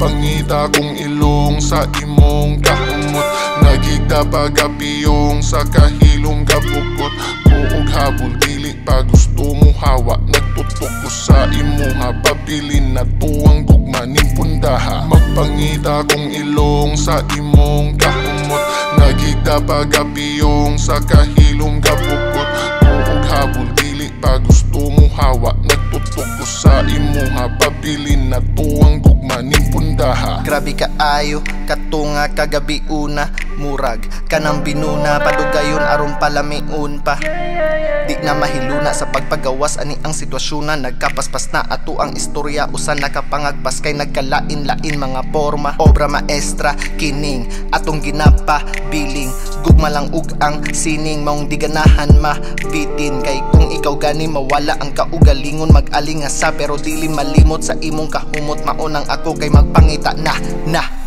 Magpangita kong ilong sa imong kahumot, nagigda pagapiyong sa kahilom gabukot. Buog habol dili pa gusto mo hawa, nagtutok ko sa imuha, pabilin na tuwang gugma ning pundaha. Magpangita kong ilong sa imong kahumot, nagigda pagapiyong sa kahilom gabukot. Buog habol dili pa gusto mo hawa, nagtutok ko sa imuha, pabilin na tuwang gugma ning pundaha. Grabe kaayo, katunga kagabi una, murag kanang binuna, padugayon aron palamiun pa. Di na mahiluna sa pagpagawas ani ang sitwasyon na nagkapaspas na ato ang istorya, usan nakapangagpas kay nagkalain-lain mga forma. Obra maestra kining atong ginapa biling, gugma lang ug ang sining maong di ganahan mabitin. Kay kung ikaw gani mawala ang kaugalingon, mag-alingasa pero dili malimot sa imong kahumot. Maunang ako kay magpangita na.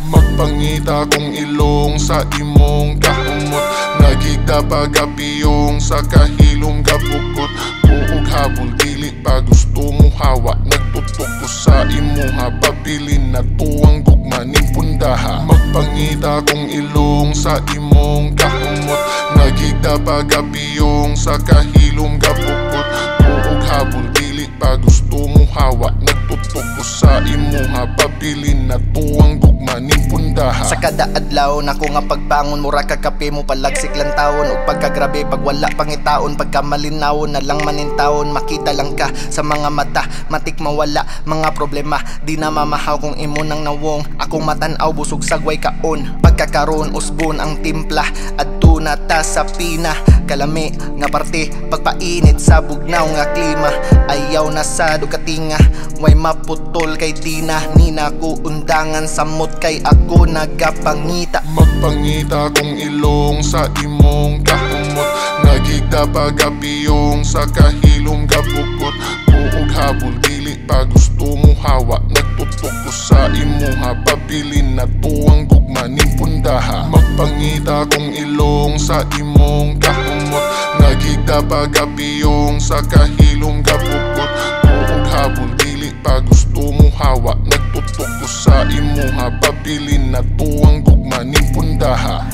Magpangita kong ilong sa imong kahumot, nagigda pagapiyong sa kahilom gabukot. Buog habol dili pa gusto mo hawa, nagtutok ko sa imuha, pabilin na tuwang gugma ning pundaha. Magpangita kong ilong sa imong kahumot, nagigda pagapiyong sa kahilom gabukot. Buog habol dili pa gusto mo hawa, nagtutok ko sa imuha, pabilin na tuwang gugma ning pundaha. Sa kada adlaw nako nga pagbangon, mura ka kape mo palagsik lang taon, ug pagkagrabe pag wala pangitaon, pagka malinawon na lang manintawon. Makita lang ka sa mga mata, matik mawala mga problema, di na mamahaw kung imo nang nawong. Akong matan-aw busog sagway kaon, pagkakaroon usbon ang timpla, adto na ta sa pina. Kalami nga parte pagpainit sa bugnaw nga klima, ayaw na sa dukatinga, way maputol kay tina. Nina ko undangan samot kay ako nagapangita. Magpangita kong ilong sa imong kahumot, nagigda pagapiyong sa kahilom gabukot. Buog habol dili pa gusto mo hawa, nagtutok ko sa imuha, pabilin na tuwang gugma ning pundaha. Magpangita kong ilong sa imong kahumot, nagigda pagapiyong sa kahilom gabukot. Buog habol dili pa gusto mo hawa, nagtutok ko sa imuha, pabilin na tuwang gugma ning pundaha.